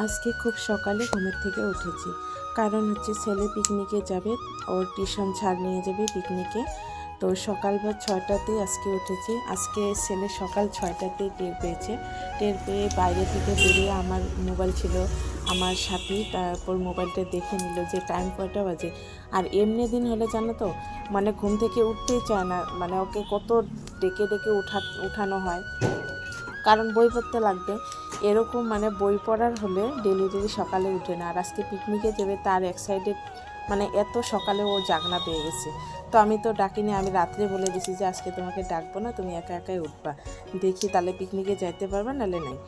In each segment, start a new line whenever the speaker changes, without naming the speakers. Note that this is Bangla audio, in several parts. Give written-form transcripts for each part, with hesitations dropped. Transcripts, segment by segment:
আজকে খুব সকালে ঘুমের থেকে উঠেছি, কারণ হচ্ছে ছেলে পিকনিকে যাবে, ওর টিউশন ছাড় নিয়ে যাবে পিকনিকে। তো সকাল 6টাতেই আজকে উঠেছি। আজকে ছেলে সকাল 6টাতেই টের পেয়েছে। টের পেয়ে বাইরে থেকে বেরিয়ে আমার মোবাইল ছিল আমার সাথে, তারপর মোবাইলটা দেখে নিল যে টাইম কয়টা বাজে। আর এমনি দিন হলে জানো তো, মানে ঘুম থেকে উঠতেই চায় না, মানে ওকে কত ডেকে ডেকে উঠানো হয়, কারণ বই পড়তে লাগবে এরকম। মানে বই পড়ার হলে ডেলি সকালে উঠে না। আর আজকে পিকনিকে যাবে, তার এক্সাইটেড, মানে এত সকালে ও জাগনা পেয়ে গেছে। তো আমি তো ডাকিনি, আমি রাত্রে বলে দিছি যে আজকে তোমাকে ডাকবো না, তুমি একা একাই উঠবা, দেখি তাহলে পিকনিকে যাইতে পারবা, নাহলে নাই।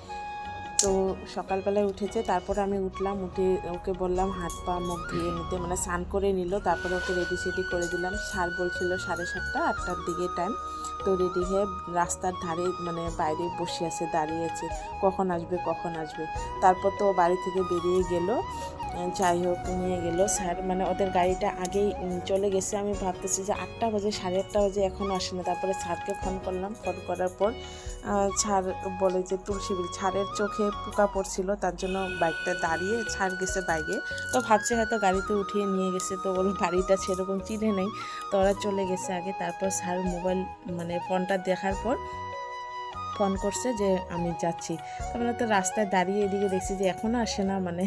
তো সকালবেলায় উঠেছে, তারপর আমি উঠলাম, উঠে ওকে বললাম হাত পা মুখ ধুয়ে নিতে, মানে স্নান করে নিল। তারপরে ওকে রেডি সেডি করে দিলাম। স্যার বলছিল 7:30 8টার দিকে টাইম। তো রেডি হয়ে রাস্তার ধারে মানে বাইরে বসে আছে, দাঁড়িয়ে আছে, কখন আসবে কখন আসবে। তারপর তো বাড়ি থেকে বেরিয়ে গেল। যাই হোক, নিয়ে গেল স্যার, মানে ওদের গাড়িটা আগেই চলে গেছে। আমি ভাবতেছি যে 8টা বাজে, 8:30 বাজে, এখনও আসে না। তারপরে স্যারকে ফোন করলাম, ফোন করার পর স্যার বলে যে তুলসীবিল, স্যারের চোখে পোকা পড়ছিল, তার জন্য বাইকটা দাঁড়িয়ে স্যার গেছে বাইকে। তো ভাবছে হয়তো গাড়িতে উঠিয়ে নিয়ে গেছে, তো ওর বাড়িটা সেরকম চিনে নেই, তো ওরা চলে গেছে আগে। তারপর স্যার মোবাইল মানে ফোনটা দেখার পর ফোন করছে যে আমি যাচ্ছি। তারপরে তো রাস্তায় দাঁড়িয়ে এদিকে দেখছি যে এখনও আসে না, মানে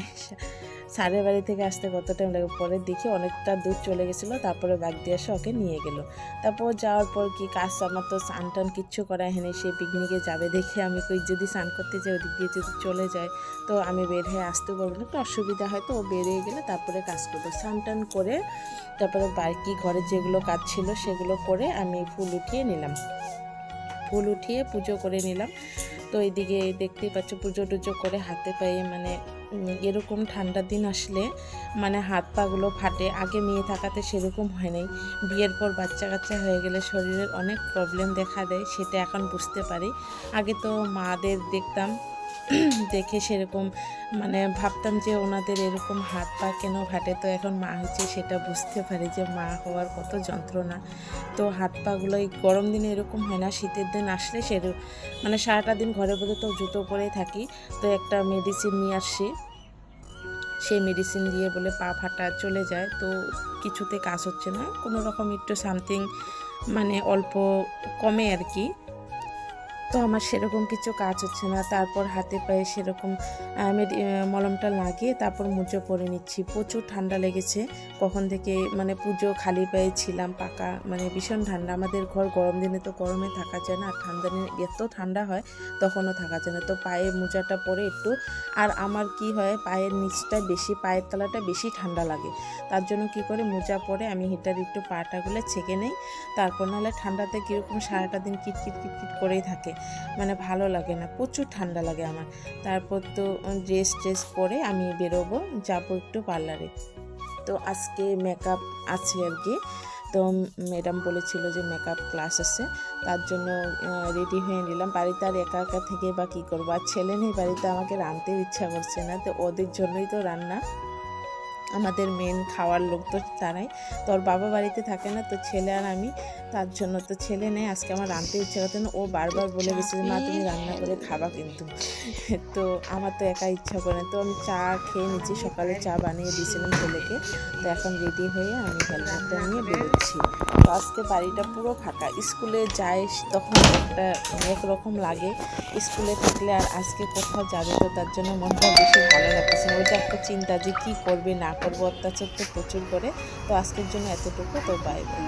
স্যারের বাড়ি থেকে আসতে কত টাইম লাগে। পরে দেখি অনেকটা দূর চলে গেছিলো, তারপরে ব্যাগ দিয়ে এসে ওকে নিয়ে গেল। তারপর যাওয়ার পর কি কাজ, আমার তো স্নান টান কিচ্ছু করা হয়নি। সে পিকনিকে যাবে দেখে আমি কই যদি স্নান করতে যাই ওদিক দিয়ে যদি চলে যায়, তো আমি বের হয়ে আসতে পারবো না, একটু অসুবিধা হয়। তো ও বেরিয়ে গেলে তারপরে কাজ করবো। স্নান টান করে তারপরে বাকি ঘরে যেগুলো কাজ ছিল সেগুলো করে আমি ফুল উঠিয়ে নিলাম, ফুল উঠিয়ে পুজো করে নিলাম। তো এইদিকে দেখতেই পাচ্ছ পুজো টুজো করে হাতে পায়ে, মানে এরকম ঠান্ডার দিন আসলে মানে হাত পাগুলো ফাটে। আগে মেয়ে থাকাতে সেরকম হয় নাই, বিয়ের পর বাচ্চা কাচ্চা হয়ে গেলে শরীরের অনেক প্রবলেম দেখা দেয়, সেটা এখন বুঝতে পারি। আগে তো মাদের দেখতাম, দেখে সেরকম মানে ভাবতাম যে ওনাদের এরকম হাত পা কেন ফাটে। তো এখন মা হচ্ছে সেটা বুঝতে পারি যে মা হওয়ার কত যন্ত্রণা। তো হাত পাগুলো এই গরম দিনে এরকম হয় না, শীতের দিন আসলে মানে সারাটা দিন ঘরে বসে তো জুতো পরেই থাকি। তো একটা মেডিসিন নিয়ে আসছি, সেই মেডিসিন দিয়ে বলে পা ফাটা চলে যায়। তো কিছুতে কাজ হচ্ছে না, কোনো রকম একটু সামথিং মানে অল্প কমে আর কি। তো আমার সেরকম কিছু কাজ হচ্ছে না। তারপর হাতে পায়ে সেরকম মলমটা লাগিয়ে তারপর মুজো পরে নিচ্ছি। প্রচুর ঠান্ডা লেগেছে কখন থেকে, মানে পুজো খালি পায়ে ছিলাম, পাকা মানে ভীষণ ঠান্ডা। আমাদের ঘর গরম দিনে তো গরমে থাকা যায় না, আর ঠান্ডা দিনে এত ঠান্ডা হয় তখনও থাকা যায় না। তো পায়ে মোজাটা পরে একটু, আর আমার কি হয় পায়ের নিচটা বেশি, পায়ের তলাটা বেশি ঠান্ডা লাগে, তার জন্য কি করে মোজা পরে আমি হিটার একটু পাটাগুলো ছেঁকে নেই। তারপর নাহলে ঠান্ডাতে কীরকম সারাটা দিন কিটকিট কিটকিট করেই থাকে, মানে ভালো লাগে না, প্রচুর ঠান্ডা লাগে আমার। তারপর তো ড্রেস পরে আমি বেরোবো, যাবো একটু পার্লারে। তো আজকে মেকআপ আছে আর কি। তো ম্যাডাম বলেছিল যে মেকআপ ক্লাস আছে, তার জন্য রেডি হয়ে নিলাম। বাড়িতে আর একা একা থেকে বা কী করবো, আর ছেলে নেই বাড়িতে, আমাকে রাঁধতেও ইচ্ছা করছে না। তো ওদের জন্যই তো রান্না, আমাদের মেন খাওয়ার লোক তো তারাই। তো ওর বাবা বাড়িতে থাকে না, তো ছেলে আর আমি, তার জন্য তো ছেলে নেই। আজকে আমার রাঁধতে ইচ্ছে করতে না, ও বারবার বলে গেছে যে মা তুমি রান্না করে খাবা কিন্তু। তো আমার তো একা ইচ্ছা করে না। তো আমি চা খেয়ে নিচ্ছি, সকালে চা বানিয়ে দিয়েছিলাম ছেলেকে। তো এখন রেডি হয়ে আমি হেলমেটটা নিয়ে বেরোচ্ছি। তো আজকে বাড়িটা পুরো ফাঁকা, স্কুলে যাই তখন একটা একরকম লাগে, স্কুলে থাকলে আর আজকে কোথাও যাবে, তো তার জন্য মনটা বেশি ভালো লাগতেছে না। ওইটা একটা চিন্তা যে কী করবে না করবো, অত্যাচার তো প্রচুর করে। তো আজকের জন্য এতটুকু, তো বাই বাই।